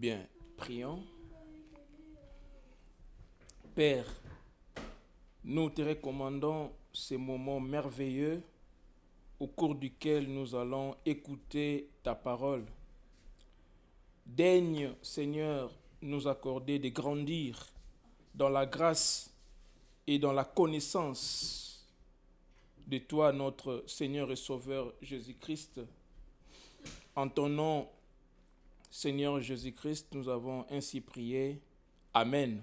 Bien, prions. Père, nous te recommandons ces moments merveilleux au cours duquel nous allons écouter ta parole. Daigne, Seigneur, nous accorder de grandir dans la grâce et dans la connaissance de toi, notre Seigneur et Sauveur Jésus-Christ. En ton nom, Seigneur Jésus-Christ, nous avons ainsi prié. Amen.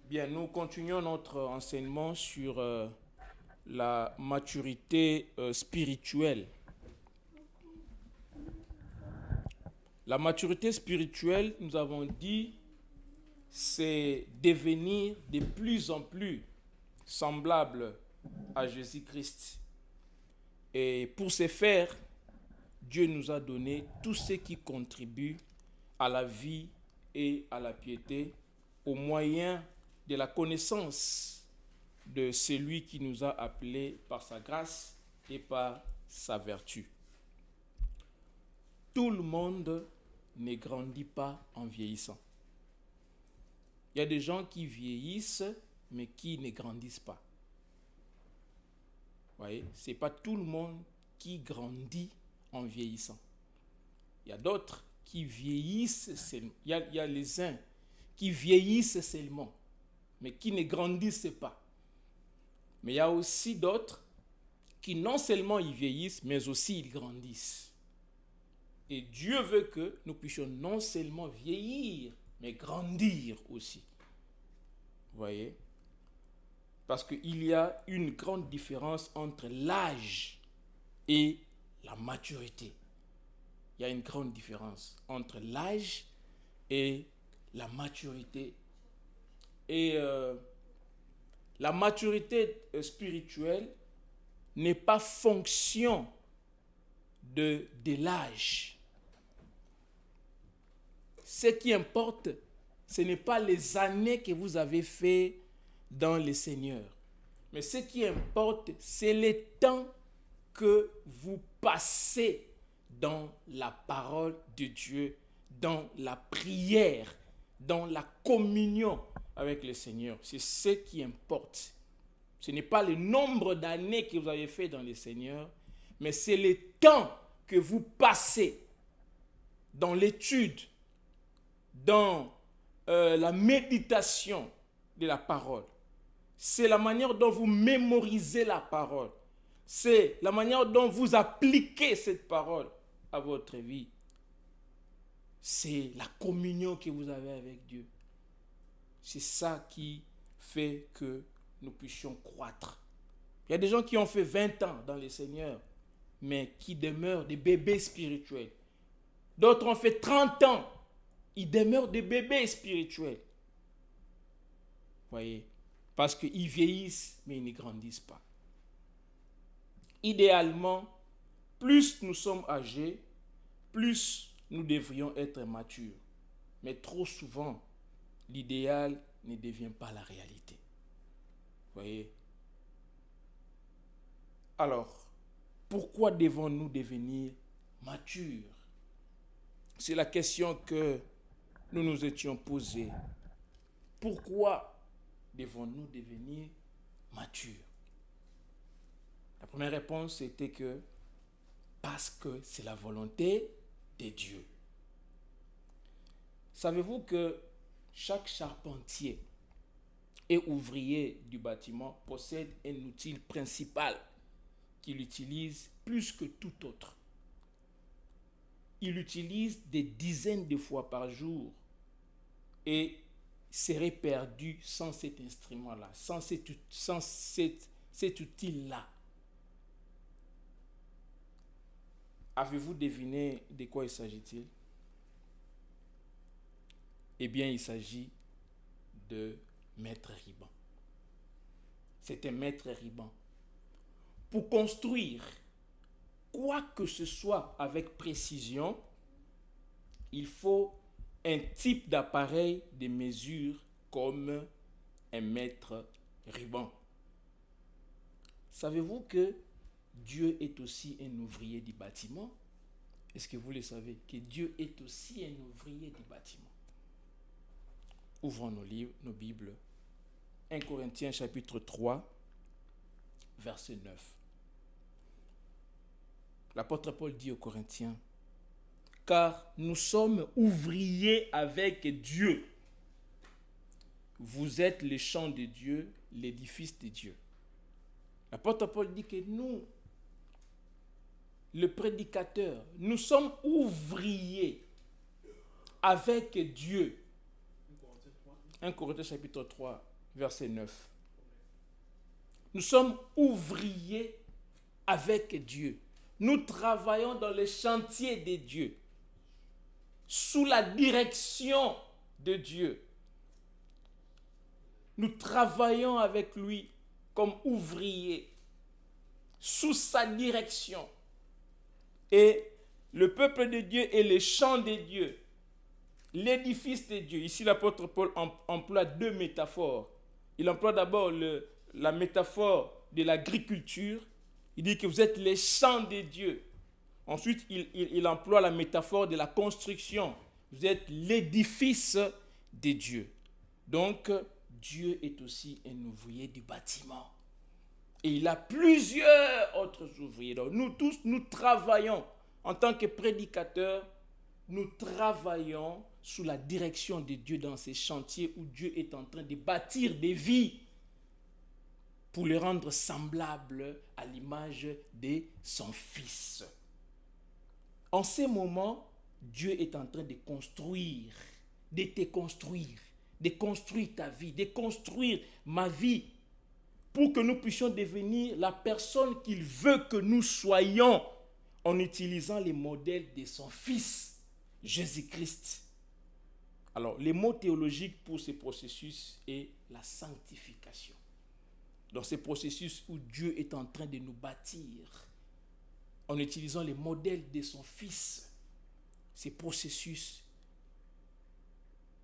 Bien, nous continuons notre enseignement sur la maturité spirituelle. La maturité spirituelle, nous avons dit, c'est devenir de plus en plus semblable à Jésus-Christ. Et pour ce faire, Dieu nous a donné tout ce qui contribue à la vie et à la piété au moyen de la connaissance de celui qui nous a appelés par sa grâce et par sa vertu. Tout le monde ne grandit pas en vieillissant. Il y a des gens qui vieillissent, mais qui ne grandissent pas. Vous voyez, ce n'est pas tout le monde qui grandit en vieillissant. Il y a d'autres qui vieillissent seulement. Il y a les uns qui vieillissent seulement, mais qui ne grandissent pas. Mais il y a aussi d'autres qui non seulement ils vieillissent, mais aussi ils grandissent. Et Dieu veut que nous puissions non seulement vieillir, mais grandir aussi. Vous voyez? Parce qu'il y a une grande différence entre l'âge et la maturité. Il y a une grande différence entre l'âge et la maturité. Et la maturité spirituelle n'est pas fonction de l'âge. Ce qui importe, ce n'est pas les années que vous avez fait dans le Seigneur. Mais ce qui importe, c'est le temps que vous passez dans la parole de Dieu, dans la prière, dans la communion avec le Seigneur. C'est ce qui importe. Ce n'est pas le nombre d'années que vous avez fait dans le Seigneur, mais c'est le temps que vous passez dans l'étude, dans la méditation de la parole. C'est la manière dont vous mémorisez la parole. C'est la manière dont vous appliquez cette parole à votre vie. C'est la communion que vous avez avec Dieu. C'est ça qui fait que nous puissions croître. Il y a des gens qui ont fait 20 ans dans le Seigneur, mais qui demeurent des bébés spirituels. D'autres ont fait 30 ans, ils demeurent des bébés spirituels. Vous voyez? Parce qu'ils vieillissent, mais ils ne grandissent pas. Idéalement, plus nous sommes âgés, plus nous devrions être matures. Mais trop souvent, l'idéal ne devient pas la réalité. Vous voyez? Alors, pourquoi devons-nous devenir matures? C'est la question que nous nous étions posée. Pourquoi devons-nous devenir matures? La première réponse était que parce que c'est la volonté de Dieu. Savez-vous que chaque charpentier et ouvrier du bâtiment possède un outil principal qu'il utilise plus que tout autre? Il l'utilise des dizaines de fois par jour et serait perdu sans cet instrument-là, sans cet outil-là. Avez-vous deviné de quoi il s'agit-il? Eh bien, il s'agit de maître ruban. C'est un maître ruban. Pour construire quoi que ce soit avec précision, il faut un type d'appareil de mesure comme un mètre ruban. Savez-vous que Dieu est aussi un ouvrier du bâtiment. Est-ce que vous le savez? Que Dieu est aussi un ouvrier du bâtiment. Ouvrons nos livres, nos Bibles. 1 Corinthiens chapitre 3, verset 9. L'apôtre Paul dit aux Corinthiens, « Car nous sommes ouvriers avec Dieu. Vous êtes les champs de Dieu, l'édifice de Dieu. » L'apôtre Paul dit que nous, le prédicateur, nous sommes ouvriers avec Dieu. 1 Corinthiens chapitre 3, verset 9. Nous sommes ouvriers avec Dieu. Nous travaillons dans le chantier de Dieu, sous la direction de Dieu. Nous travaillons avec lui comme ouvriers, sous sa direction. Et le peuple de Dieu est le champ de Dieu, l'édifice de Dieu. Ici, l'apôtre Paul emploie deux métaphores. Il emploie d'abord la métaphore de l'agriculture. Il dit que vous êtes les champs de Dieu. Ensuite, il emploie la métaphore de la construction. Vous êtes l'édifice de Dieu. Donc, Dieu est aussi un ouvrier du bâtiment. Et il a plusieurs autres ouvriers. Donc, nous tous, nous travaillons en tant que prédicateurs. Nous travaillons sous la direction de Dieu dans ces chantiers où Dieu est en train de bâtir des vies pour les rendre semblables à l'image de son Fils. En ces moments, Dieu est en train de construire, de te construire, de construire ta vie, de construire ma vie, pour que nous puissions devenir la personne qu'il veut que nous soyons en utilisant les modèles de son Fils, Jésus-Christ. Alors, le mot théologique pour ce processus est la sanctification. Dans ce processus où Dieu est en train de nous bâtir, en utilisant les modèles de son Fils, ce processus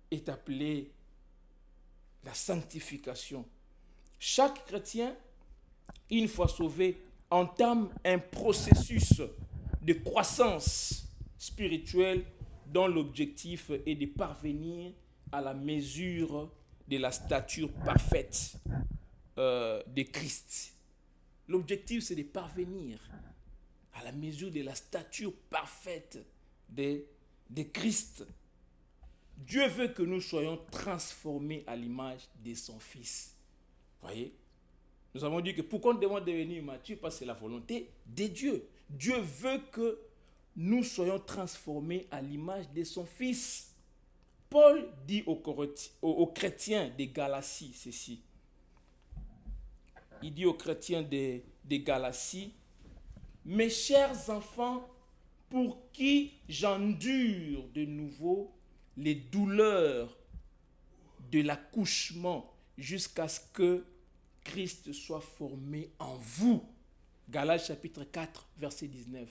est appelé la sanctification. Chaque chrétien, une fois sauvé, entame un processus de croissance spirituelle dont l'objectif est de parvenir à la mesure de la stature parfaite de Christ. L'objectif, c'est de parvenir à la mesure de la stature parfaite de Christ. Dieu veut que nous soyons transformés à l'image de son Fils. Voyez, nous avons dit que pourquoi nous devons devenir matures, parce que c'est la volonté de Dieu. Dieu veut que nous soyons transformés à l'image de son Fils. Paul dit aux chrétiens de Galatie ceci. Il dit aux chrétiens de Galatie, « Mes chers enfants, pour qui j'endure de nouveau les douleurs de l'accouchement jusqu'à ce que Christ soit formé en vous. » Galates chapitre 4, verset 19.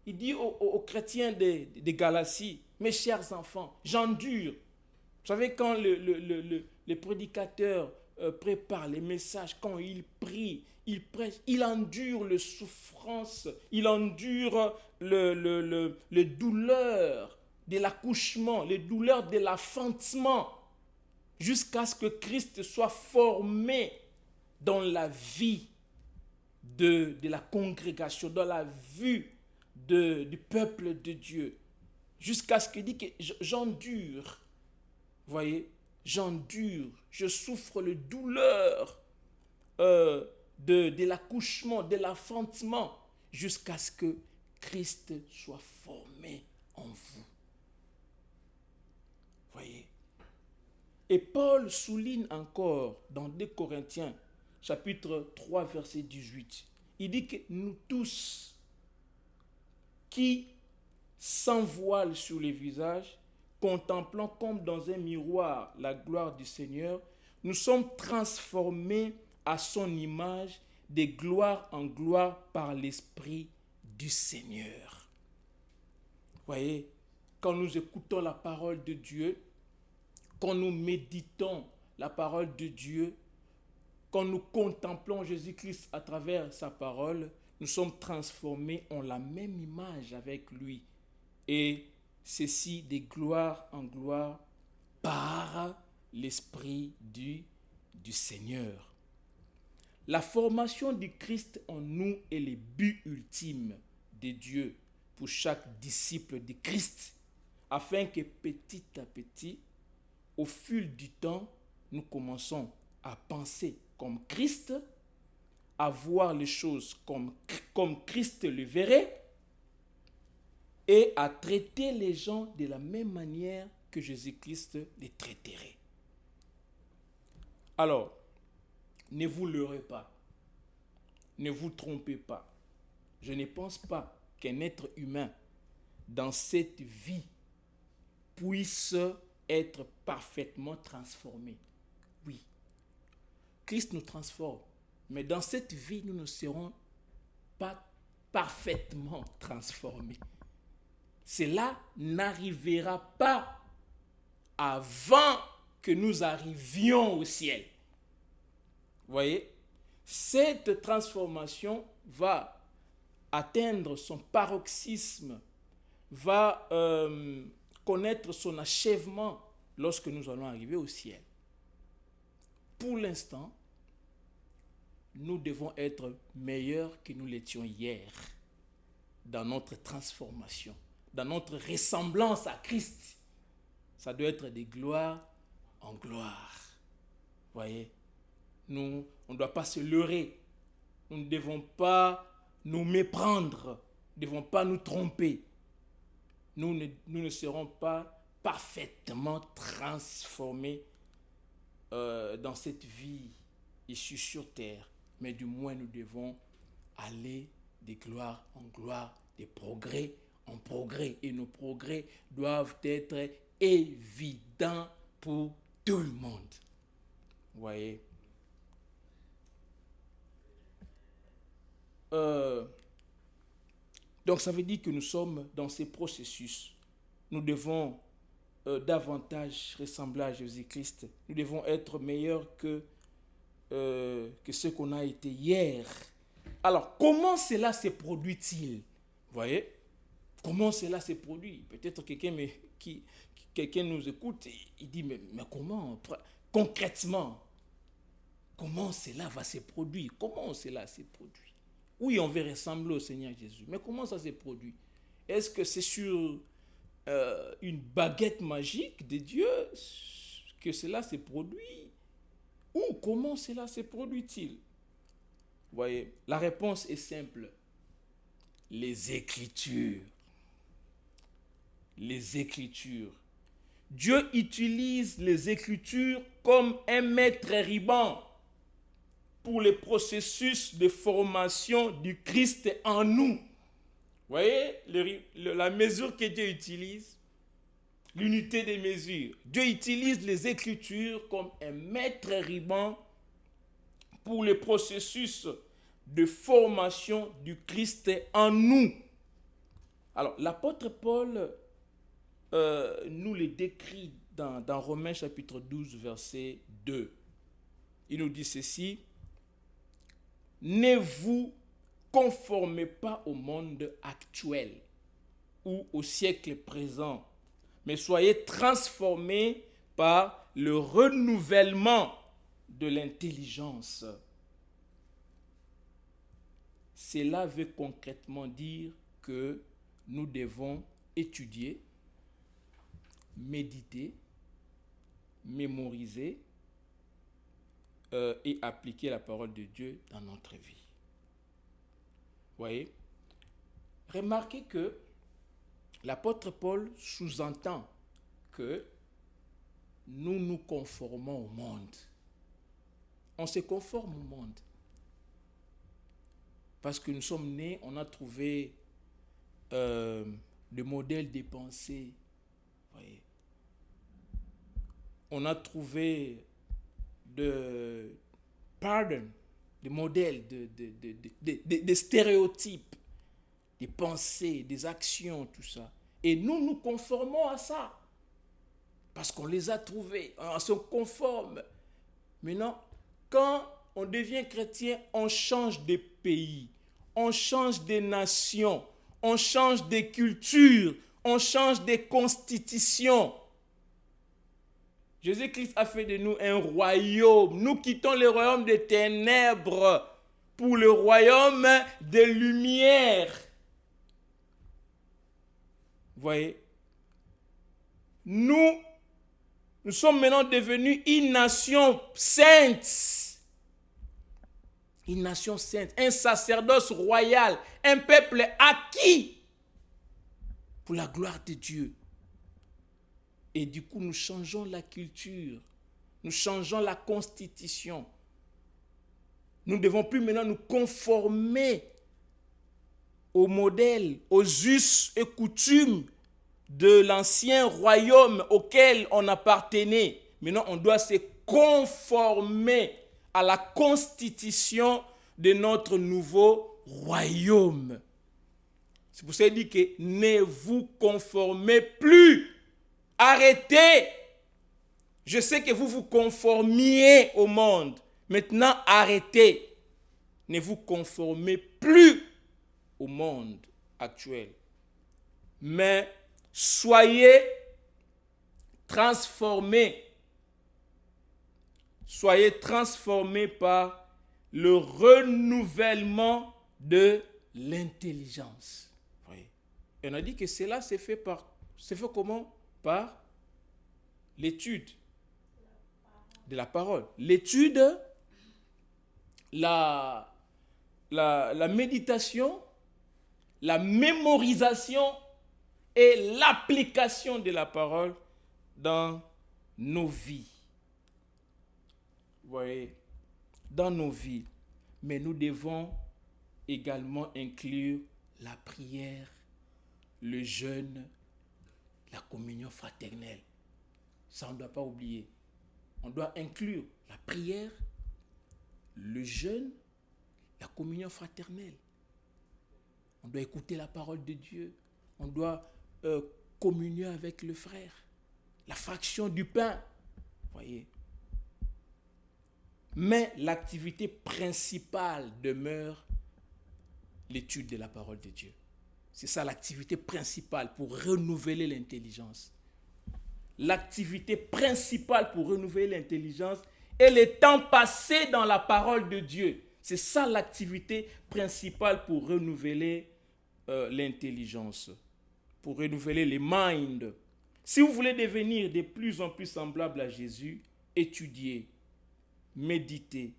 Il dit aux chrétiens de Galatie, « Mes chers enfants, j'endure. » Vous savez, quand le prédicateur prépare les messages, quand il prie, il prêche, il endure les souffrances, il endure les douleurs de l'accouchement, les douleurs de l'enfantement, jusqu'à ce que Christ soit formé dans la vie de la congrégation, dans la vue du peuple de Dieu, jusqu'à ce qu'il dit que j'endure. Vous voyez, j'endure, je souffre les douleurs de l'accouchement, de l'enfantement, jusqu'à ce que Christ soit formé en vous. Voyez. Et Paul souligne encore dans 2 Corinthiens, chapitre 3, verset 18. Il dit que nous tous qui, sans voile sur les visages, contemplant comme dans un miroir la gloire du Seigneur, nous sommes transformés à son image de gloire en gloire par l'Esprit du Seigneur. Voyez, quand nous écoutons la parole de Dieu, quand nous méditons la parole de Dieu, quand nous contemplons Jésus-Christ à travers sa parole, nous sommes transformés en la même image avec lui. Et ceci de gloire en gloire par l'Esprit du Seigneur. La formation du Christ en nous est le but ultime de Dieu pour chaque disciple de Christ, afin que petit à petit, au fil du temps, nous commençons à penser comme Christ, à voir les choses comme Christ le verrait et à traiter les gens de la même manière que Jésus-Christ les traiterait. Alors, ne vous leurrez pas, ne vous trompez pas. Je ne pense pas qu'un être humain dans cette vie puisse être parfaitement transformé. Oui, Christ nous transforme, mais dans cette vie, nous ne serons pas parfaitement transformés. Cela n'arrivera pas avant que nous arrivions au ciel. Vous voyez, cette transformation va atteindre son paroxysme, va connaître son achèvement lorsque nous allons arriver au ciel. Pour l'instant, nous devons être meilleurs que nous l'étions hier dans notre transformation, dans notre ressemblance à Christ. Ça doit être de gloire en gloire. Vous voyez, on ne doit pas se leurrer. Nous ne devons pas nous méprendre. Nous ne devons pas nous tromper. Nous ne serons pas parfaitement transformés dans cette vie issue sur terre. Mais du moins, nous devons aller de gloire en gloire, de progrès en progrès. Et nos progrès doivent être évidents pour tout le monde. Vous voyez? Donc ça veut dire que nous sommes dans ces processus. Nous devons davantage ressembler à Jésus-Christ. Nous devons être meilleurs que ce qu'on a été hier. Alors, comment cela se produit-il? Vous voyez? Comment cela se produit? Peut-être quelqu'un nous écoute et il dit, mais comment, concrètement, comment cela va se produire? Comment cela se produit? Oui, on veut ressembler au Seigneur Jésus, mais comment ça se produit? Est-ce que c'est sur une baguette magique de Dieu que cela se produit? Ou comment cela se produit-il? Vous voyez, la réponse est simple. Les Écritures. Les Écritures. Dieu utilise les Écritures comme un maître ruban pour le processus de formation du Christ en nous. Vous voyez la mesure que Dieu utilise, l'unité des mesures. Dieu utilise les Écritures comme un maître ruban pour le processus de formation du Christ en nous. Alors, l'apôtre Paul nous le décrit dans Romains chapitre 12, verset 2. Il nous dit ceci: ne vous conformez pas au monde actuel ou au siècle présent, mais soyez transformés par le renouvellement de l'intelligence. Cela veut concrètement dire que nous devons étudier, méditer, mémoriser et appliquer la parole de Dieu dans notre vie. Vous voyez? Remarquez que l'apôtre Paul sous-entend que nous nous conformons au monde. On se conforme au monde. Parce que nous sommes nés, on a trouvé le modèle des pensées. Vous voyez? On a trouvé des modèles, des stéréotypes, des pensées, des actions, tout ça. Et nous nous conformons à ça. Parce qu'on les a trouvés, on se conforme. Maintenant, quand on devient chrétien, on change de pays, on change des nations, on change des cultures, on change des constitutions. Jésus-Christ a fait de nous un royaume. Nous quittons le royaume des ténèbres pour le royaume des lumières. Vous voyez? Nous sommes maintenant devenus une nation sainte. Une nation sainte, un sacerdoce royal, un peuple acquis pour la gloire de Dieu. Et du coup, nous changeons la culture, nous changeons la constitution. Nous ne devons plus maintenant nous conformer aux modèles, aux us et coutumes de l'ancien royaume auquel on appartenait. Maintenant, on doit se conformer à la constitution de notre nouveau royaume. C'est pour ça qu'il dit que ne vous conformez plus. Arrêtez. Je sais que vous vous conformiez au monde. Maintenant, arrêtez. Ne vous conformez plus au monde actuel. Mais soyez transformés. Soyez transformés par le renouvellement de l'intelligence. Oui. Et on a dit que cela c'est fait comment? Par l'étude de la parole. L'étude, la méditation, la mémorisation et l'application de la parole dans nos vies. Vous voyez, dans nos vies. Mais nous devons également inclure la prière, le jeûne, la communion fraternelle. Ça, on ne doit pas oublier. On doit inclure la prière, le jeûne, la communion fraternelle. On doit écouter la parole de Dieu. On doit communier avec le frère. La fraction du pain. Voyez. Mais l'activité principale demeure l'étude de la parole de Dieu. C'est ça l'activité principale pour renouveler l'intelligence. L'activité principale pour renouveler l'intelligence est le temps passé dans la parole de Dieu. C'est ça l'activité principale pour renouveler l'intelligence, pour renouveler les minds. Si vous voulez devenir de plus en plus semblable à Jésus, étudiez, méditez,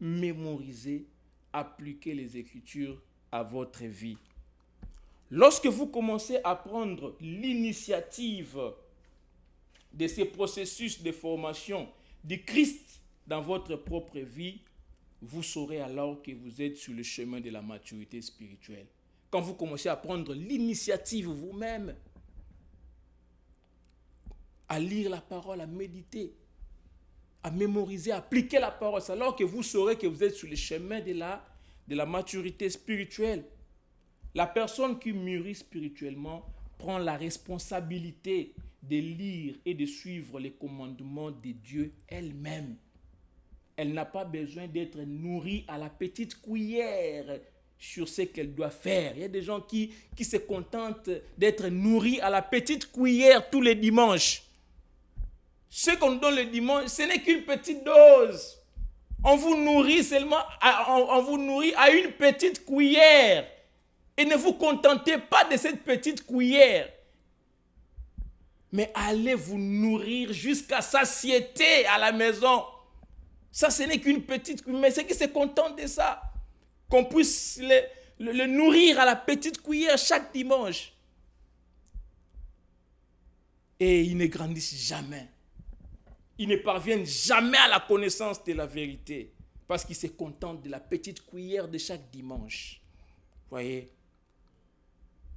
mémorisez, appliquez les Écritures à votre vie. Lorsque vous commencez à prendre l'initiative de ces processus de formation de Christ dans votre propre vie, vous saurez alors que vous êtes sur le chemin de la maturité spirituelle. Quand vous commencez à prendre l'initiative vous-même, à lire la parole, à méditer, à mémoriser, à appliquer la parole, c'est alors que vous saurez que vous êtes sur le chemin de la maturité spirituelle. La personne qui mûrit spirituellement prend la responsabilité de lire et de suivre les commandements de Dieu elle-même. Elle n'a pas besoin d'être nourrie à la petite cuillère sur ce qu'elle doit faire. Il y a des gens qui se contentent d'être nourris à la petite cuillère tous les dimanches. Ce qu'on donne le dimanche, ce n'est qu'une petite dose. On vous nourrit à une petite cuillère. Et ne vous contentez pas de cette petite cuillère. Mais allez vous nourrir jusqu'à satiété à la maison. Ça, ce n'est qu'une petite cuillère. Mais ceux qui se contentent de ça, qu'on puisse le nourrir à la petite cuillère chaque dimanche. Et ils ne grandissent jamais. Ils ne parviennent jamais à la connaissance de la vérité. Parce qu'ils se contentent de la petite cuillère de chaque dimanche. Voyez?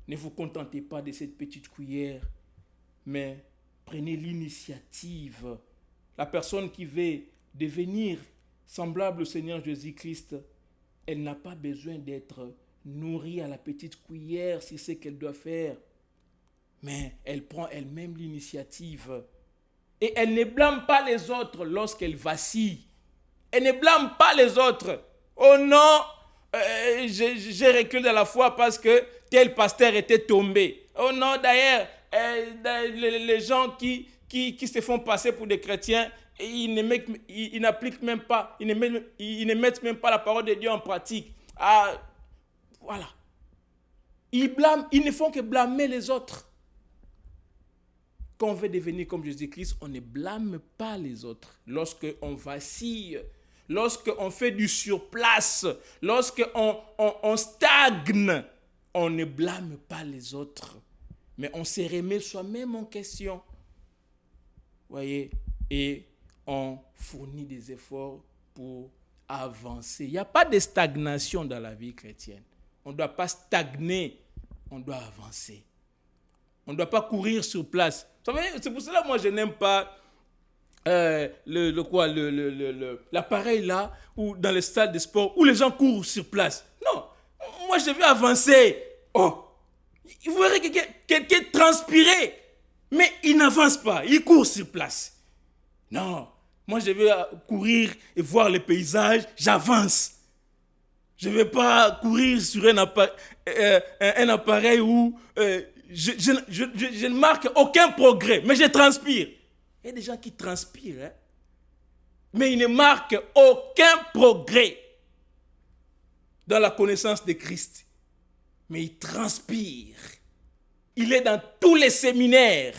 Ne vous contentez pas de cette petite cuillère, mais prenez l'initiative. La personne qui veut devenir semblable au Seigneur Jésus-Christ, elle n'a pas besoin d'être nourrie à la petite cuillère sur ce qu'elle doit faire. Mais elle prend elle-même l'initiative. Et elle ne blâme pas les autres lorsqu'elle vacille. Elle ne blâme pas les autres. Oh non, j'ai reculé dans la foi parce que tel pasteur était tombé. Oh non, d'ailleurs, les gens qui se font passer pour des chrétiens, ils n'appliquent même pas, ils ne mettent même pas la parole de Dieu en pratique. Ah, voilà. Ils ne font que blâmer les autres. Quand on veut devenir comme Jésus-Christ, on ne blâme pas les autres. Lorsqu'on vacille, lorsqu'on fait du surplace, lorsqu'on stagne, on ne blâme pas les autres. Mais on se remet soi-même en question. Voyez, et on fournit des efforts pour avancer. Il n'y a pas de stagnation dans la vie chrétienne. On ne doit pas stagner, on doit avancer. On ne doit pas courir sur place. C'est pour cela que moi je n'aime pas l'appareil là, ou dans les stades de sport, où les gens courent sur place. Non, moi je veux avancer. Oh, vous verrez quelqu'un transpirer, mais il n'avance pas, il court sur place. Non, moi je veux courir et voir les paysages, j'avance. Je ne vais pas courir sur un appareil où je ne marque aucun progrès, mais je transpire. Il y a des gens qui transpirent, hein, mais ils ne marquent aucun progrès dans la connaissance de Christ. Mais ils transpirent. Il est dans tous les séminaires.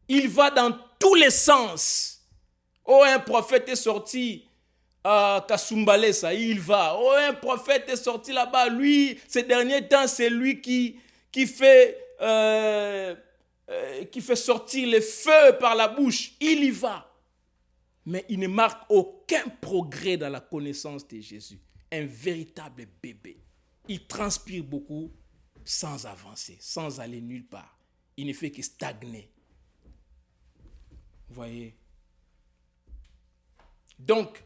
Il va dans tous les sens. Oh, un prophète est sorti à Kasumbalé, ça, il va. Oh, un prophète est sorti là-bas. Lui, ces derniers temps, c'est lui qui fait sortir les feux par la bouche. Il y va. Mais il ne marque aucun progrès dans la connaissance de Jésus. Un véritable bébé. Il transpire beaucoup sans avancer, sans aller nulle part. Il ne fait que stagner. Vous voyez? Donc,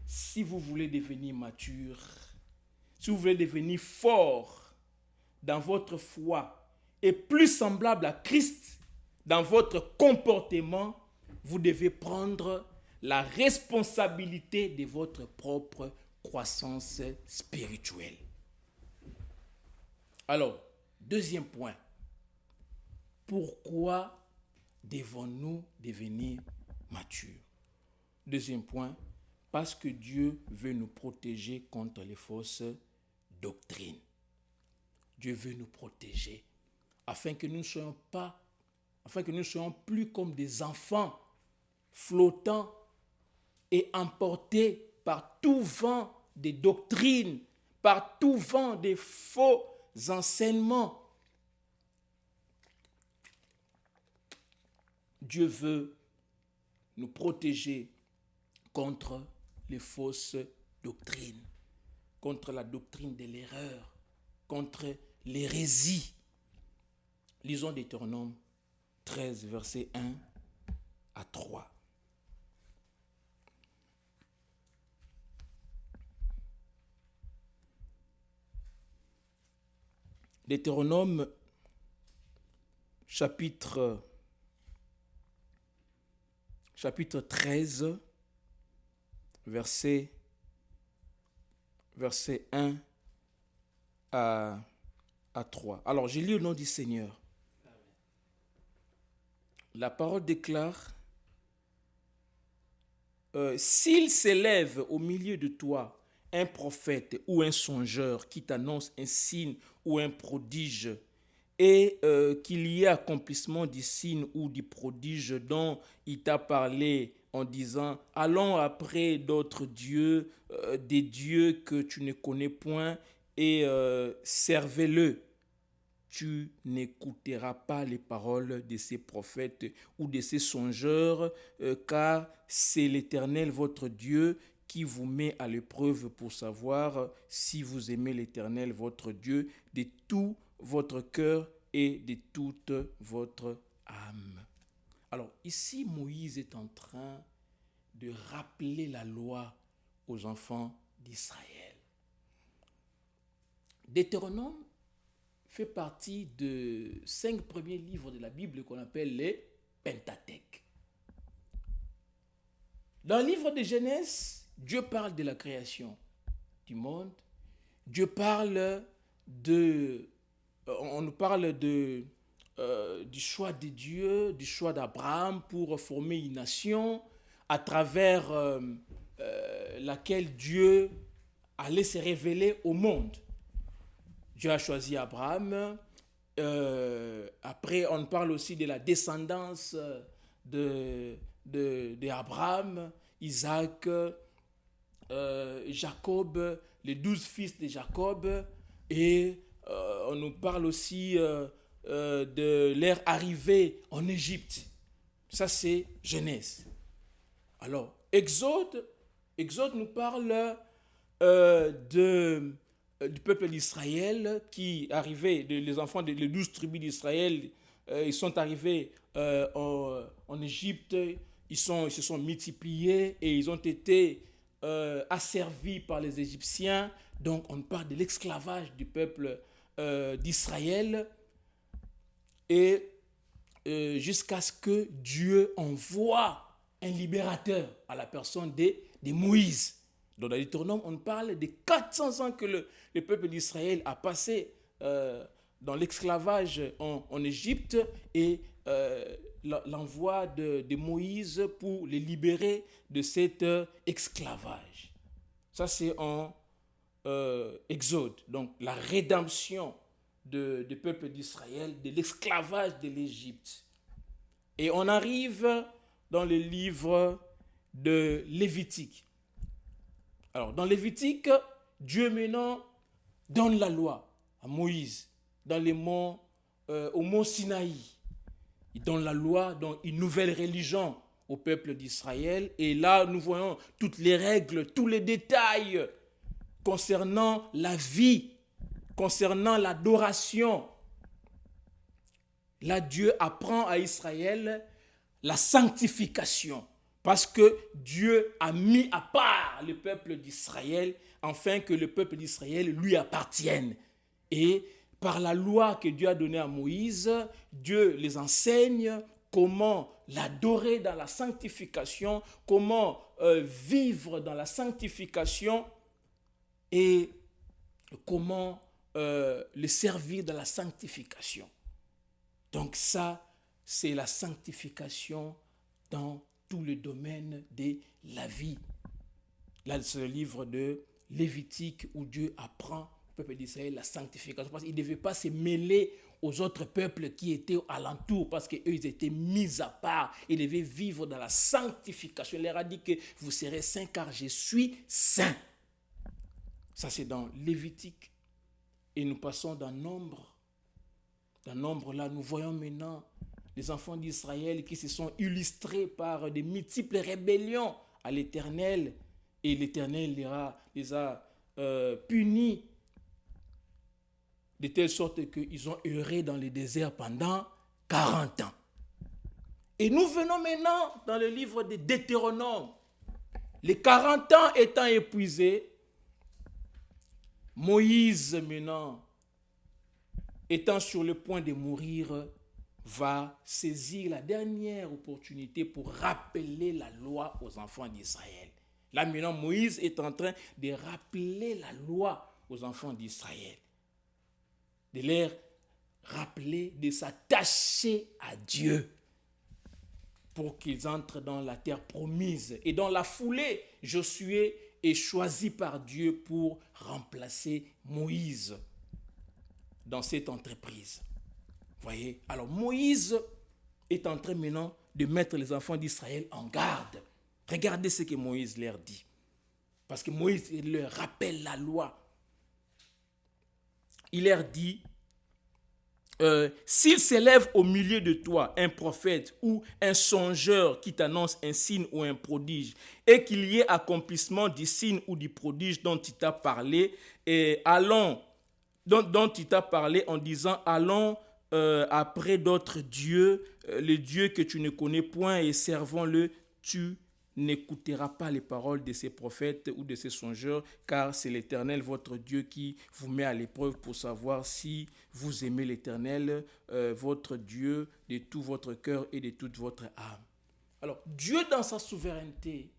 si vous voulez devenir mature, si vous voulez devenir fort dans votre foi et plus semblable à Christ dans votre comportement, vous devez prendre la responsabilité de votre propre croissance spirituelle. Alors, deuxième point. Pourquoi devons-nous devenir matures? Deuxième point, parce que Dieu veut nous protéger contre les fausses doctrines. Dieu veut nous protéger afin que nous ne soyons plus comme des enfants flottants et emportés par tout vent des doctrines, par tout vent des faux enseignements. Dieu veut nous protéger contre les fausses doctrines, contre la doctrine de l'erreur, contre l'hérésie. Lisons Deutéronome 13, versets 1 à 3. Deutéronome chapitre 13, verset 1 à 3. Alors, je lis au nom du Seigneur. La parole déclare, s'il s'élève au milieu de toi un prophète ou un songeur qui t'annonce un signe ou un prodige, et qu'il y ait accomplissement du signe ou du prodige dont il t'a parlé en disant « Allons après d'autres dieux, des dieux que tu ne connais point, et servez-le. » Tu n'écouteras pas les paroles de ces prophètes ou de ces songeurs, car c'est l'Éternel votre Dieu qui vous met à l'épreuve pour savoir si vous aimez l'Éternel votre Dieu de tout votre cœur et de toute votre âme. Alors ici, Moïse est en train de rappeler la loi aux enfants d'Israël. Deutéronome fait partie de 5 premiers livres de la Bible qu'on appelle les Pentateuque. Dans le livre de Genèse, Dieu parle de la création du monde, Dieu parle de, on nous parle du choix de Dieu, du choix d'Abraham pour former une nation à travers laquelle Dieu allait se révéler au monde. Dieu a choisi Abraham. Après, on parle aussi de la descendance d'Abraham, Isaac, Jacob, les 12 fils de Jacob. Et on nous parle aussi de leur arrivée en Égypte. Ça, c'est Genèse. Alors, Exode nous parle du peuple d'Israël qui arrivait, les enfants des 12 tribus d'Israël, ils sont arrivés en Égypte, ils se sont multipliés et ils ont été asservis par les Égyptiens. Donc on parle de l'esclavage du peuple d'Israël et jusqu'à ce que Dieu envoie un libérateur à la personne de Moïse. Dans le Deutéronome, on parle de 400 ans que le peuple d'Israël a passé dans l'esclavage en Égypte et l'envoi de Moïse pour les libérer de cet esclavage. Ça, c'est en Exode. Donc, la rédemption du peuple d'Israël de l'esclavage de l'Égypte. Et on arrive dans le livre de Lévitique. Alors, dans Lévitique, Dieu maintenant donne la loi à Moïse au mont Sinaï. Il donne la loi, donc une nouvelle religion au peuple d'Israël. Et là, nous voyons toutes les règles, tous les détails concernant la vie, concernant l'adoration. Là, Dieu apprend à Israël la sanctification. Parce que Dieu a mis à part le peuple d'Israël afin que le peuple d'Israël lui appartienne. Et par la loi que Dieu a donnée à Moïse, Dieu les enseigne comment l'adorer dans la sanctification, comment vivre dans la sanctification et comment le servir dans la sanctification. Donc ça, c'est la sanctification dans tout le domaine de la vie. Là, c'est le livre de Lévitique où Dieu apprend au peuple d'Israël la sanctification. Parce qu'il ne devait pas se mêler aux autres peuples qui étaient alentour parce qu'eux, ils étaient mis à part. Ils devaient vivre dans la sanctification. Il leur a dit que vous serez saints car je suis saint. Ça, c'est dans Lévitique. Et nous passons dans Nombre. Dans Nombre, là, nous voyons maintenant les enfants d'Israël qui se sont illustrés par de multiples rébellions à l'Éternel. Et l'Éternel les a punis de telle sorte qu'ils ont erré dans le désert pendant 40 ans. Et nous venons maintenant dans le livre de Deutéronome. Les 40 ans étant épuisés, Moïse maintenant, étant sur le point de mourir, va saisir la dernière opportunité pour rappeler la loi aux enfants d'Israël. Là maintenant, Moïse est en train de rappeler la loi aux enfants d'Israël. De leur rappeler de s'attacher à Dieu pour qu'ils entrent dans la terre promise. Et dans la foulée, Josué est choisi par Dieu pour remplacer Moïse dans cette entreprise. Voyez, alors Moïse est en train maintenant de mettre les enfants d'Israël en garde. Regardez ce que Moïse leur dit. Parce que Moïse leur rappelle la loi. Il leur dit, s'il s'élève au milieu de toi un prophète ou un songeur qui t'annonce un signe ou un prodige, et qu'il y ait accomplissement du signe ou du prodige dont il t'a parlé, dont il t'a parlé en disant, allons après d'autres dieux, les dieux que tu ne connais point, et servons-le, tu n'écouteras pas les paroles de ces prophètes ou de ces songeurs, car c'est l'Éternel, votre Dieu, qui vous met à l'épreuve pour savoir si vous aimez l'Éternel, votre Dieu, de tout votre cœur et de toute votre âme. Alors, Dieu, dans sa souveraineté,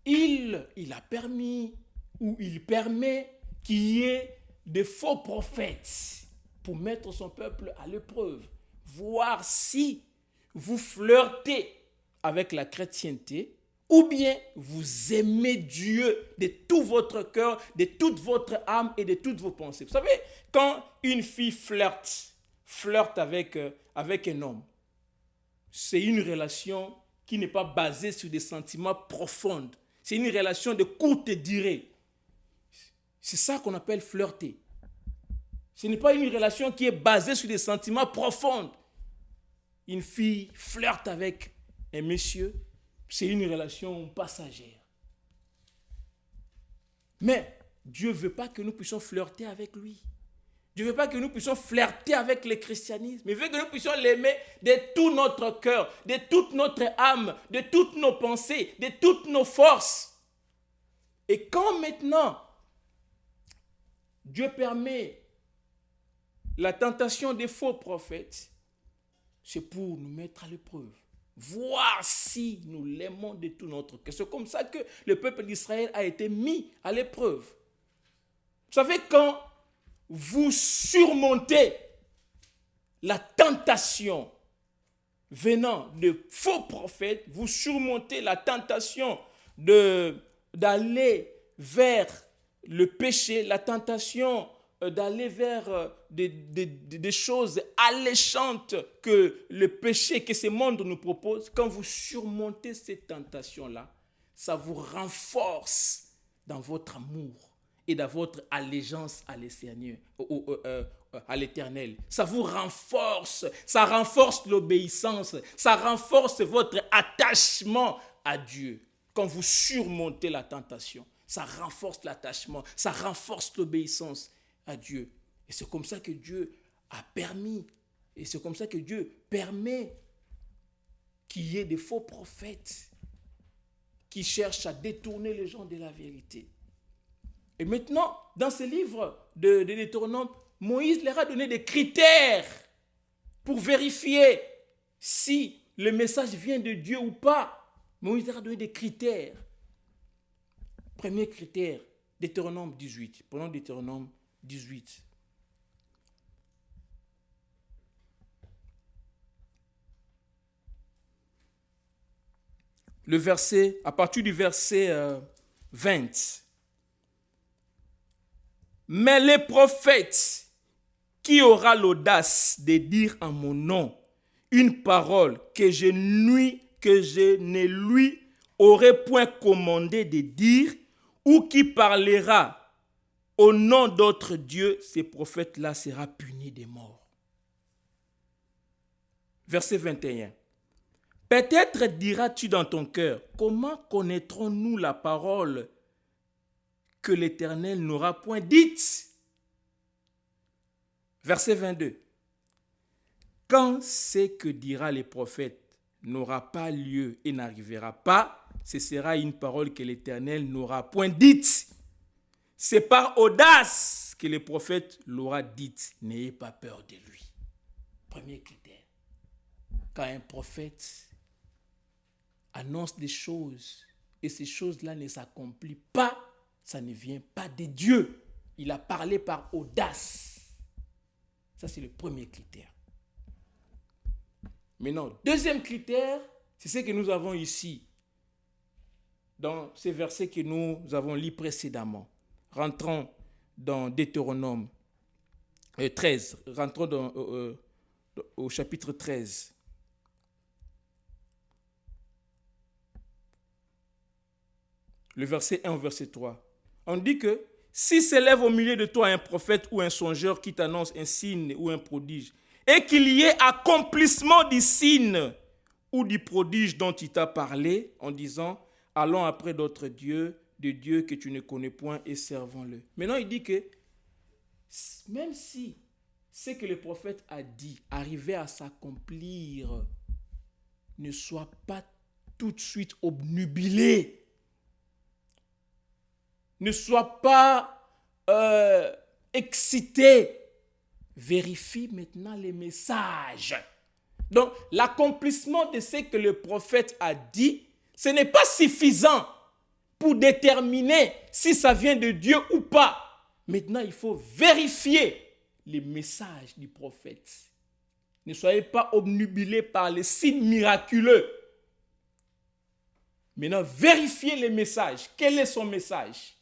il a permis ou il permet qu'il y ait des faux prophètes pour mettre son peuple à l'épreuve. Voir si vous flirtez avec la chrétienté ou bien vous aimez Dieu de tout votre cœur, de toute votre âme et de toutes vos pensées. Vous savez, quand une fille flirte avec un homme, c'est une relation qui n'est pas basée sur des sentiments profonds. C'est une relation de courte durée. C'est ça qu'on appelle flirter. Ce n'est pas une relation qui est basée sur des sentiments profonds. Une fille flirte avec un monsieur, c'est une relation passagère. Mais Dieu ne veut pas que nous puissions flirter avec lui. Dieu ne veut pas que nous puissions flirter avec le christianisme. Il veut que nous puissions l'aimer de tout notre cœur, de toute notre âme, de toutes nos pensées, de toutes nos forces. Et quand maintenant Dieu permet la tentation des faux prophètes, c'est pour nous mettre à l'épreuve. Voir si nous l'aimons de tout notre cœur. C'est comme ça que le peuple d'Israël a été mis à l'épreuve. Vous savez, quand vous surmontez la tentation venant de faux prophètes, vous surmontez la tentation d'aller vers le péché, la tentation d'aller vers des choses alléchantes que le péché, que ce monde nous propose. Quand vous surmontez ces tentations-là, ça vous renforce dans votre amour et dans votre allégeance à l'Éternel. Ça vous renforce, ça renforce l'obéissance, ça renforce votre attachement à Dieu. Quand vous surmontez la tentation, ça renforce l'attachement, ça renforce l'obéissance à Dieu. Et c'est comme ça que Dieu a permis, et c'est comme ça que Dieu permet qu'il y ait des faux prophètes qui cherchent à détourner les gens de la vérité. Et maintenant, dans ce livre de Deutéronome, Moïse leur a donné des critères pour vérifier si le message vient de Dieu ou pas. Moïse leur a donné des critères. Premier critère, Deutéronome 18. Prenons Deutéronome 18. Le verset, à partir du verset 20. Mais les prophètes qui aura l'audace de dire en mon nom une parole que je ne lui aurais point commandé de dire, ou qui parlera au nom d'autres dieux, ces prophètes-là sera puni de mort. Verset 21. Peut-être diras-tu dans ton cœur, comment connaîtrons-nous la parole que l'Éternel n'aura point dite? Verset 22. Quand ce que dira les prophètes n'aura pas lieu et n'arrivera pas, ce sera une parole que l'Éternel n'aura point dite. C'est par audace que les prophètes l'aura dite. N'ayez pas peur de lui. Premier critère. Quand un prophète annonce des choses et ces choses-là ne s'accomplissent pas, ça ne vient pas de Dieu. Il a parlé par audace. Ça, c'est le premier critère. Maintenant, deuxième critère, c'est ce que nous avons ici, dans ces versets que nous avons lus précédemment. Rentrons dans Deutéronome 13. Rentrons au chapitre 13. Le verset 1 au verset 3. On dit que si s'élève au milieu de toi un prophète ou un songeur qui t'annonce un signe ou un prodige, et qu'il y ait accomplissement du signe ou du prodige dont il t'a parlé, en disant, allons après d'autres dieux, de dieux que tu ne connais point et servons-le. Maintenant, il dit que même si ce que le prophète a dit arrivait à s'accomplir, ne sois pas tout de suite obnubilé. Ne sois pas excité. Vérifie maintenant les messages. Donc, l'accomplissement de ce que le prophète a dit, ce n'est pas suffisant pour déterminer si ça vient de Dieu ou pas. Maintenant, il faut vérifier les messages du prophète. Ne soyez pas obnubilés par les signes miraculeux. Maintenant, vérifiez les messages. Quel est son message?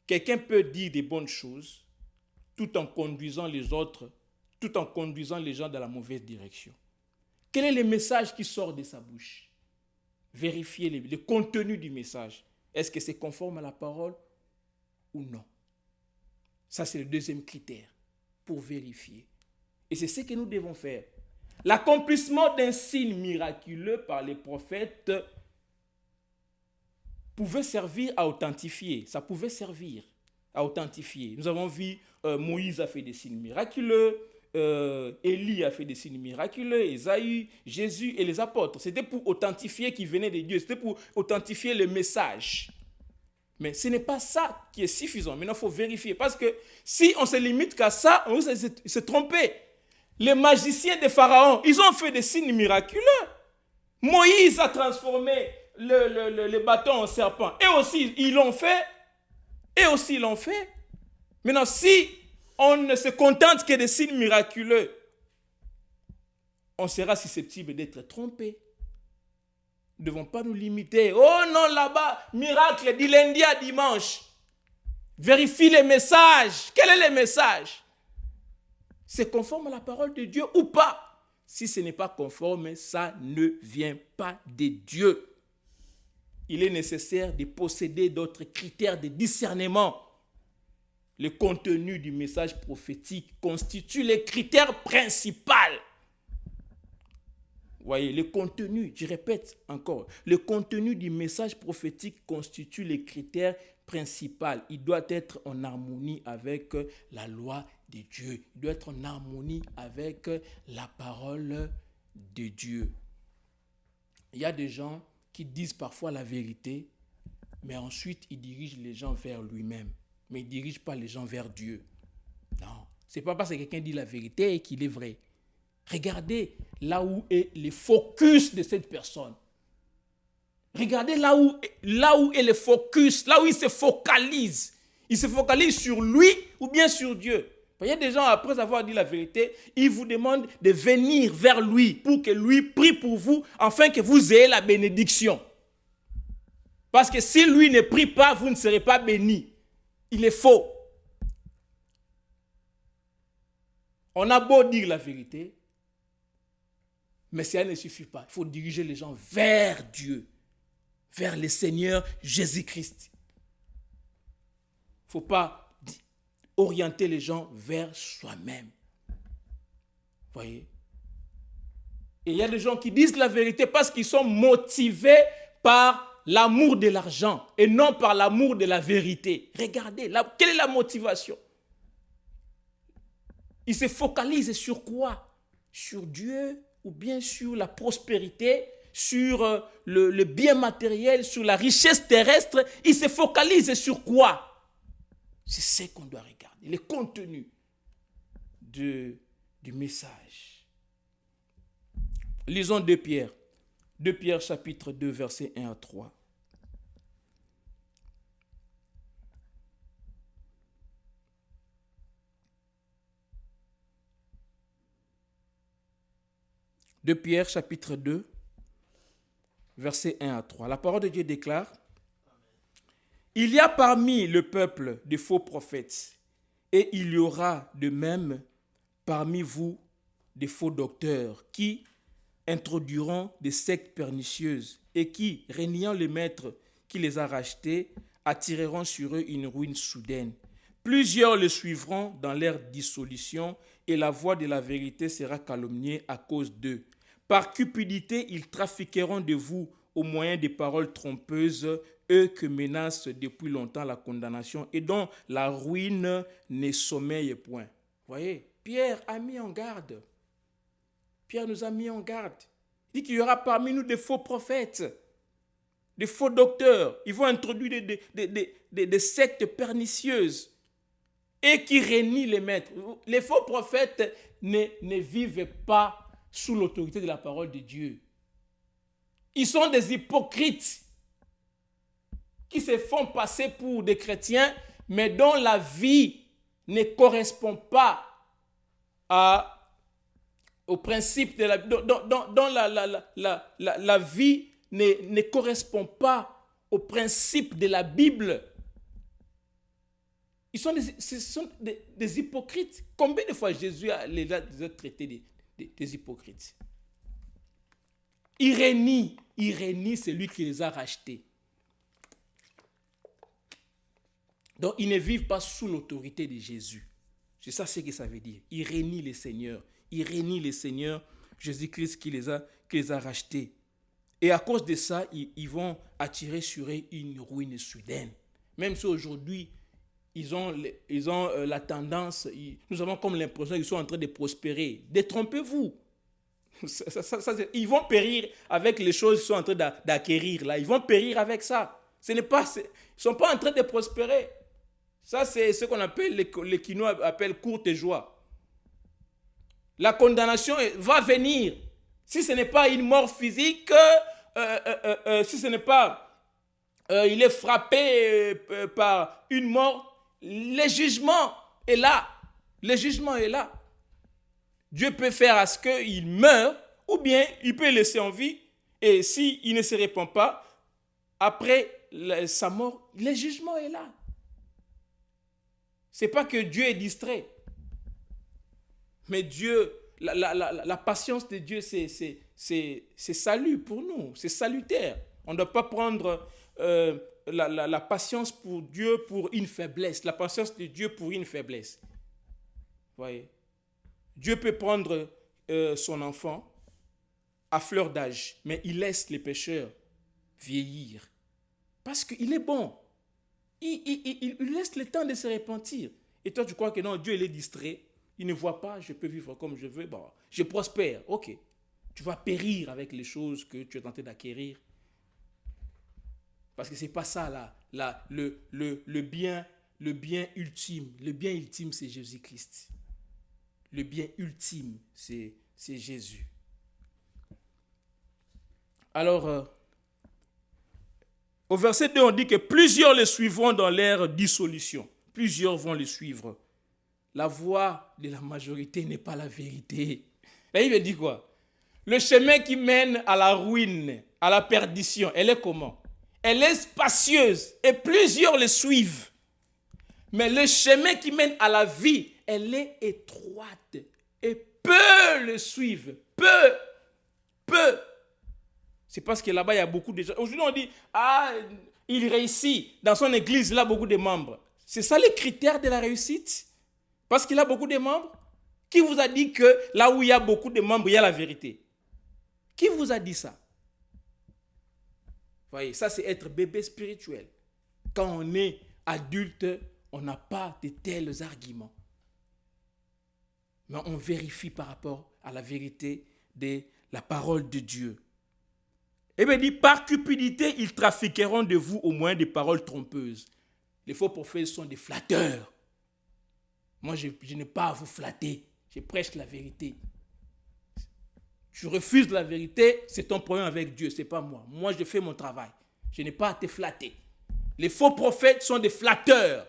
Quelqu'un peut dire des bonnes choses tout en conduisant les autres, tout en conduisant les gens dans la mauvaise direction. Quel est le message qui sort de sa bouche? Vérifiez le contenu du message. Est-ce que c'est conforme à la parole ou non? Ça, c'est le deuxième critère pour vérifier. Et c'est ce que nous devons faire. L'accomplissement d'un signe miraculeux par les prophètes pouvait servir à authentifier. Ça pouvait servir à authentifier. Nous avons vu Moïse a fait des signes miraculeux, Élie a fait des signes miraculeux, Ésaïe, Jésus et les apôtres. C'était pour authentifier qu'ils venaient de Dieu. C'était pour authentifier le message. Mais ce n'est pas ça qui est suffisant. Maintenant, il faut vérifier. Parce que si on se limite qu'à ça, on va se tromper. Les magiciens de Pharaon, ils ont fait des signes miraculeux. Moïse a transformé le bâton en serpent. Et aussi, ils l'ont fait. Maintenant, si on ne se contente que des signes miraculeux, on sera susceptible d'être trompé. Nous ne devons pas nous limiter. Oh non, là-bas, miracle du lundi à dimanche. Vérifie les messages. Quel est le message? C'est conforme à la parole de Dieu ou pas? Si ce n'est pas conforme, ça ne vient pas de Dieu. Il est nécessaire de posséder d'autres critères de discernement. Le contenu du message prophétique constitue les critères principaux. Voyez, le contenu, je répète encore, le contenu du message prophétique constitue les critères principaux. Il doit être en harmonie avec la loi de Dieu. Il doit être en harmonie avec la parole de Dieu. Il y a des gens qui disent parfois la vérité, mais ensuite ils dirigent les gens vers lui-même. Mais ils ne dirigent pas les gens vers Dieu. Non, ce n'est pas parce que quelqu'un dit la vérité qu'il est vrai. Regardez là où est le focus de cette personne. Regardez là où est le focus, là où il se focalise. Il se focalise sur lui ou bien sur Dieu. Il y a des gens, après avoir dit la vérité, ils vous demandent de venir vers lui pour que lui prie pour vous, afin que vous ayez la bénédiction. Parce que si lui ne prie pas, vous ne serez pas bénis. Il est faux. On a beau dire la vérité, mais ça ne suffit pas. Il faut diriger les gens vers Dieu, vers le Seigneur Jésus-Christ. Il ne faut pas orienter les gens vers soi-même. Voyez? Et il y a des gens qui disent la vérité parce qu'ils sont motivés par l'amour de l'argent et non par l'amour de la vérité. Regardez, quelle est la motivation? Ils se focalisent sur quoi? Sur Dieu ou bien sur la prospérité, sur le bien matériel, sur la richesse terrestre. Ils se focalisent sur quoi? C'est ce qu'on doit regarder, le contenu du message. Lisons 2 Pierre. 2 Pierre chapitre 2 versets 1 à 3. De Pierre chapitre 2 versets 1 à 3. La parole de Dieu déclare: il y a parmi le peuple de faux prophètes, et il y aura de même parmi vous des faux docteurs qui introduiront des sectes pernicieuses et qui, reniant le maître qui les a rachetés, attireront sur eux une ruine soudaine. Plusieurs le suivront dans leur dissolution et la voix de la vérité sera calomniée à cause d'eux. Par cupidité, ils trafiqueront de vous au moyen des paroles trompeuses, eux que menace depuis longtemps la condamnation et dont la ruine ne sommeille point. Voyez, Pierre a mis en garde. Pierre nous a mis en garde. Il dit qu'il y aura parmi nous des faux prophètes, des faux docteurs. Ils vont introduire des sectes pernicieuses et qui renient les maîtres. Les faux prophètes ne vivent pas sous l'autorité de la parole de Dieu. Ils sont des hypocrites. qui se font passer pour des chrétiens, mais dont la vie ne correspond pas au principe de la... dont la vie ne correspond pas au principe de la Bible. Ce sont des hypocrites. Combien de fois Jésus les a traités des hypocrites? Irénie, c'est lui qui les a rachetés. Donc, ils ne vivent pas sous l'autorité de Jésus. C'est ça ce que ça veut dire. Ils régnent les seigneurs. Ils régnent les seigneurs. Jésus-Christ qui les a rachetés. Et à cause de ça, ils vont attirer sur eux une ruine soudaine. Même si aujourd'hui, ils ont la tendance, nous avons comme l'impression qu'ils sont en train de prospérer. Détrompez-vous. Ils vont périr avec les choses qu'ils sont en train d'acquérir là. Ils vont périr avec ça. Ils ne sont pas en train de prospérer. Ça, c'est ce qu'on appelle, les Quinois appellent courte joie. La condamnation va venir. Si ce n'est pas une mort physique, si ce n'est pas il est frappé par une mort, le jugement est là. Le jugement est là. Dieu peut faire à ce qu'il meure, ou bien il peut le laisser en vie. Et s'il ne se répand pas, après sa mort, le jugement est là. Ce n'est pas que Dieu est distrait. Mais Dieu, la patience de Dieu, c'est salut pour nous. C'est salutaire. On ne doit pas prendre la patience pour Dieu pour une faiblesse. La patience de Dieu pour une faiblesse. Voyez. Dieu peut prendre son enfant à fleur d'âge, mais il laisse les pécheurs vieillir. Parce qu'il est bon. Il laisse le temps de se repentir. Et toi, tu crois que non, Dieu, il est distrait. Il ne voit pas, je peux vivre comme je veux. Bon, je prospère. Ok. Tu vas périr avec les choses que tu es tenté d'acquérir. Parce que ce n'est pas ça, là, le bien ultime. Le bien ultime, c'est Jésus-Christ. Le bien ultime, c'est Jésus. Alors, au verset 2, on dit que plusieurs le suivront dans leur dissolution. Plusieurs vont le suivre. La voix de la majorité n'est pas la vérité. Là, il veut dire quoi? Le chemin qui mène à la ruine, à la perdition, elle est comment? Elle est spacieuse et plusieurs le suivent. Mais le chemin qui mène à la vie, elle est étroite et peu le suivent. Peu. C'est parce que là-bas, il y a beaucoup de gens. Aujourd'hui, on dit, il réussit. Dans son église, il a beaucoup de membres. C'est ça les critères de la réussite? Parce qu'il a beaucoup de membres? Qui vous a dit que là où il y a beaucoup de membres, il y a la vérité? Qui vous a dit ça? Vous voyez, ça c'est être bébé spirituel. Quand on est adulte, on n'a pas de tels arguments. Mais on vérifie par rapport à la vérité de la parole de Dieu. Et bien, il dit, par cupidité, ils trafiqueront de vous au moins des paroles trompeuses. Les faux prophètes sont des flatteurs. Moi, je n'ai pas à vous flatter. Je prêche la vérité. Tu refuses la vérité, c'est ton problème avec Dieu, ce n'est pas moi. Moi, je fais mon travail. Je n'ai pas à te flatter. Les faux prophètes sont des flatteurs.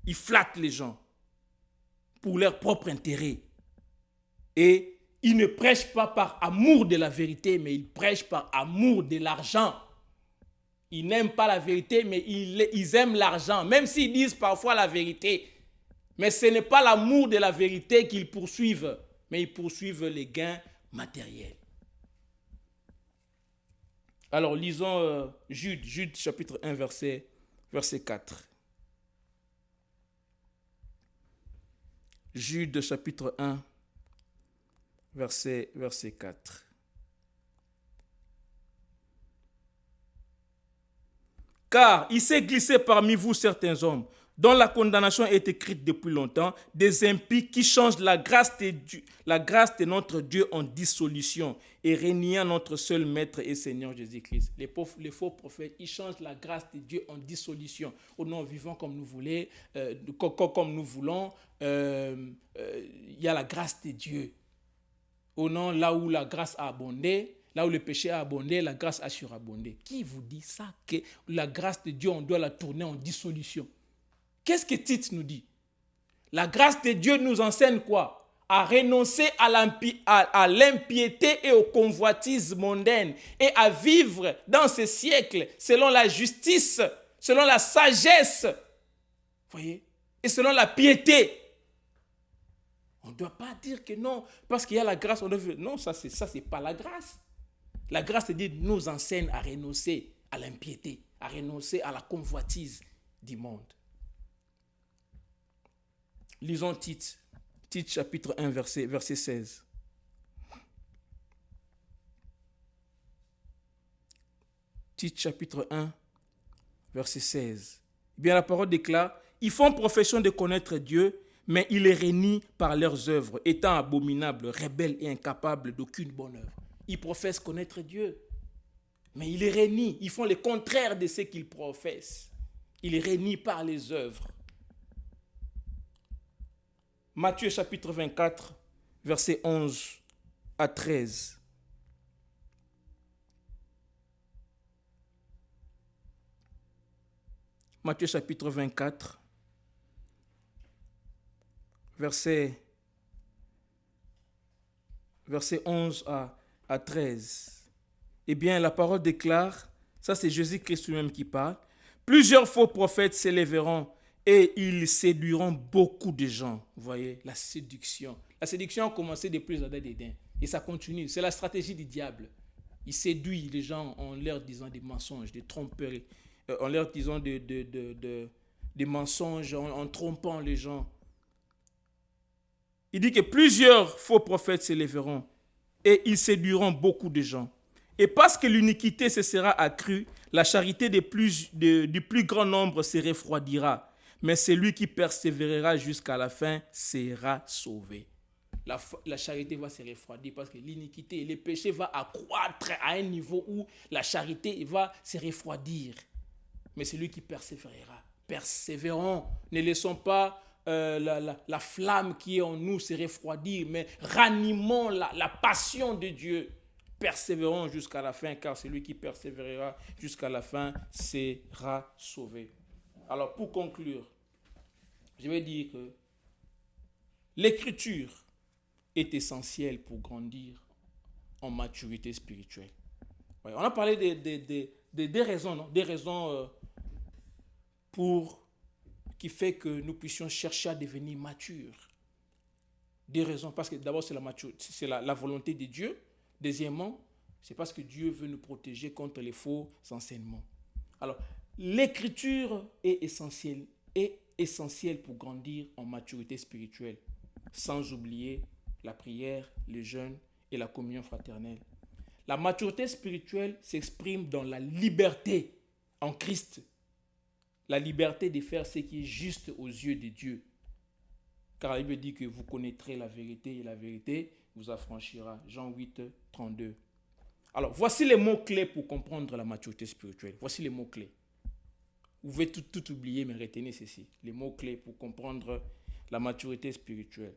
Ils flattent les gens pour leur propre intérêt. Et ils ne prêchent pas par amour de la vérité, mais ils prêchent par amour de l'argent. Ils n'aiment pas la vérité, mais ils aiment l'argent, même s'ils disent parfois la vérité. Mais ce n'est pas l'amour de la vérité qu'ils poursuivent, mais ils poursuivent les gains matériels. Alors, lisons Jude chapitre 1, verset 4. Jude chapitre 1, verset 4. Car il s'est glissé parmi vous certains hommes dont la condamnation est écrite depuis longtemps, des impies qui changent la grâce de notre Dieu en dissolution et régnant notre seul Maître et Seigneur Jésus-Christ. Les faux prophètes, ils changent la grâce de Dieu en dissolution. Oh non, vivons comme nous voulons, comme nous voulons. Il y a la grâce de Dieu. Oh non, là où la grâce a abondé, Là où le péché a abondé, la grâce a surabondé. Qui vous dit ça, que la grâce de Dieu, on doit la tourner en dissolution? Qu'est-ce que Tite nous dit? La grâce de Dieu nous enseigne quoi? À renoncer à l'impiété et aux convoitises mondaines et à vivre dans ce siècle selon la justice, selon la sagesse, voyez, et selon la piété. On ne doit pas dire que non, parce qu'il y a la grâce, on doit faire. Non, ça c'est pas la grâce. La grâce de Dieu nous enseigne à renoncer à l'impiété, à renoncer à la convoitise du monde. Lisons Tite chapitre 1, verset 16. Tite chapitre 1, verset 16. Bien, la parole déclare, ils font profession de connaître Dieu, mais ils les renient par leurs œuvres, étant abominables, rebelles et incapables d'aucune bonne œuvre. Ils professent connaître Dieu, mais ils les renient. Ils font le contraire de ce qu'ils professent. Ils les renient par les œuvres. Matthieu chapitre 24, versets 11 à 13. Matthieu chapitre 24, verset 11 à 13. Eh bien, la parole déclare, ça c'est Jésus-Christ lui-même qui parle, plusieurs faux prophètes s'élèveront et ils séduiront beaucoup de gens. Vous voyez, la séduction. La séduction a commencé depuis les années d'Éden et ça continue. C'est la stratégie du diable. Il séduit les gens en leur disant des mensonges, des tromperies, en leur disant des mensonges, en trompant les gens. Il dit que plusieurs faux prophètes s'élèveront et ils séduiront beaucoup de gens. Et parce que l'iniquité se sera accrue, la charité du plus grand nombre se refroidira. Mais celui qui persévérera jusqu'à la fin sera sauvé. La charité va se refroidir parce que l'iniquité et le péché vont accroître à un niveau où la charité va se refroidir. Mais celui qui persévérera, persévérons, ne laissons pas la flamme qui est en nous se refroidir, mais ranimons la passion de Dieu. Persévérons jusqu'à la fin, car celui qui persévérera jusqu'à la fin sera sauvé. Alors, pour conclure, je vais dire que l'écriture est essentielle pour grandir en maturité spirituelle. Ouais, on a parlé des raisons, non? Des raisons qui fait que nous puissions chercher à devenir matures. Des raisons, parce que d'abord c'est la volonté de Dieu. Deuxièmement, c'est parce que Dieu veut nous protéger contre les faux enseignements. Alors, l'écriture est essentielle pour grandir en maturité spirituelle, sans oublier la prière, le jeûne et la communion fraternelle. La maturité spirituelle s'exprime dans la liberté en Christ, la liberté de faire ce qui est juste aux yeux de Dieu. Car la Bible dit que vous connaîtrez la vérité et la vérité vous affranchira. Jean 8, 32. Alors, voici les mots-clés pour comprendre la maturité spirituelle. Voici les mots-clés. Vous pouvez tout oublier, mais retenez ceci. Les mots-clés pour comprendre la maturité spirituelle.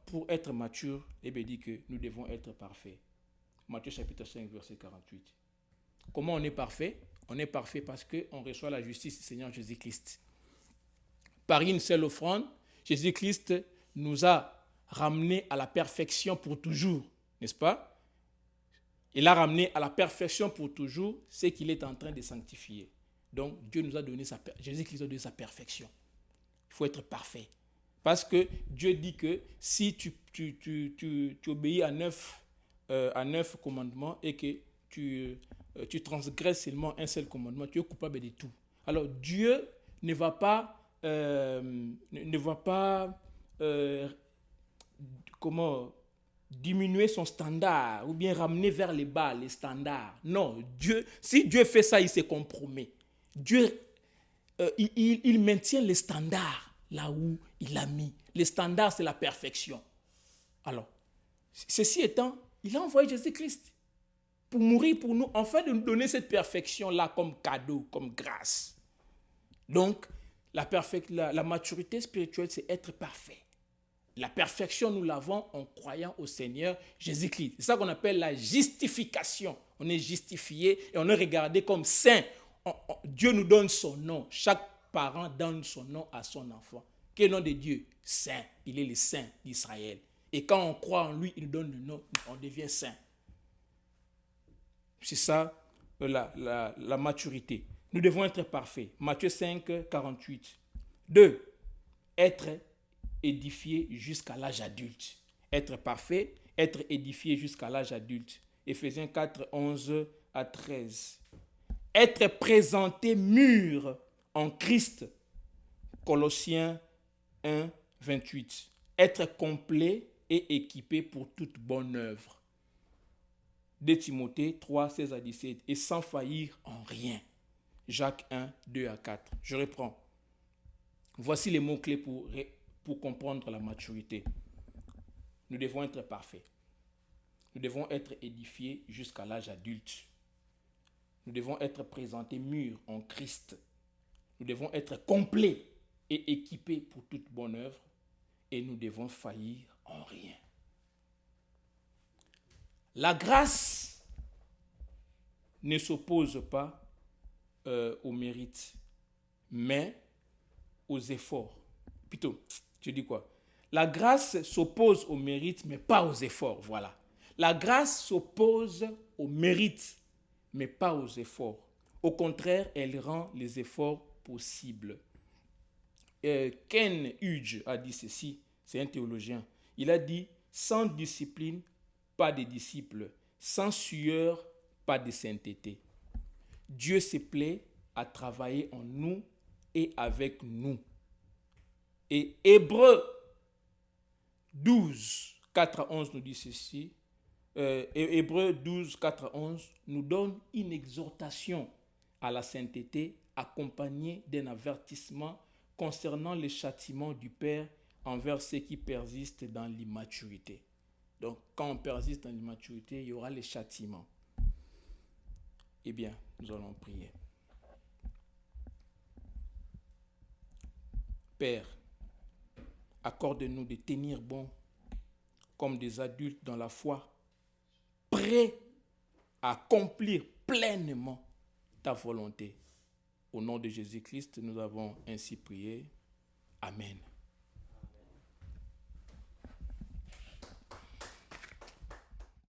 Pour être mature, la Bible dit que nous devons être parfaits. Matthieu chapitre 5, verset 48. Comment on est parfait? On est parfait parce qu'on reçoit la justice du Seigneur Jésus-Christ. Par une seule offrande, Jésus-Christ nous a ramenés à la perfection pour toujours, n'est-ce pas? Il a ramené à la perfection pour toujours ce qu'il est en train de sanctifier. Donc, Jésus-Christ a donné sa perfection. Il faut être parfait. Parce que Dieu dit que si tu obéis à 9 commandements et que tu transgresses seulement un seul commandement, tu es coupable de tout. Alors, Dieu ne va pas diminuer son standard ou bien ramener vers les bas les standards. Non, si Dieu fait ça, il se compromet. Dieu, il maintient les standards là où il a mis. Les standards, c'est la perfection. Alors, ceci étant, il a envoyé Jésus-Christ pour mourir pour nous, afin de nous donner cette perfection-là comme cadeau, comme grâce. Donc, la maturité spirituelle, c'est être parfait. La perfection, nous l'avons en croyant au Seigneur Jésus-Christ. C'est ça qu'on appelle la justification. On est justifié et on est regardé comme saint. Dieu nous donne son nom. Chaque parent donne son nom à son enfant. Quel est le nom de Dieu? Saint. Il est le saint d'Israël. Et quand on croit en lui, il nous donne le nom, on devient saint. C'est ça la maturité. Nous devons être parfaits. Matthieu 5, 48. 2. Être édifié jusqu'à l'âge adulte. Être parfait, être édifié jusqu'à l'âge adulte. Éphésiens 4, 11 à 13. Être présenté mûr en Christ. Colossiens 1, 28. Être complet et équipé pour toute bonne œuvre. 2 Timothée 3, 16 à 17. Et sans faillir en rien. Jacques 1, 2 à 4. Je reprends. Voici les mots-clés pour comprendre la maturité. Nous devons être parfaits. Nous devons être édifiés jusqu'à l'âge adulte. Nous devons être présentés mûrs en Christ. Nous devons être complets et équipés pour toute bonne œuvre. Et nous devons faillir en rien. La grâce ne s'oppose pas au mérite, mais aux efforts. Plutôt, je dis quoi? La grâce s'oppose au mérite, mais pas aux efforts. Voilà. La grâce s'oppose au mérite, mais pas aux efforts. Au contraire, elle rend les efforts possibles. Ken Hughes a dit ceci, c'est un théologien. Il a dit, sans discipline, pas de disciples. Sans sueur, pas de sainteté. Dieu se plaît à travailler en nous et avec nous. Et Hébreux 12, 4 à 11 nous dit ceci. Hébreux 12, 4 à 11 nous donne une exhortation à la sainteté accompagnée d'un avertissement concernant le châtiment du Père envers ceux qui persistent dans l'immaturité. Donc, quand on persiste dans l'immaturité, il y aura les châtiments. Eh bien, nous allons prier. Père, accorde-nous de tenir bon comme des adultes dans la foi, prêts à accomplir pleinement ta volonté. Au nom de Jésus-Christ, nous avons ainsi prié. Amen.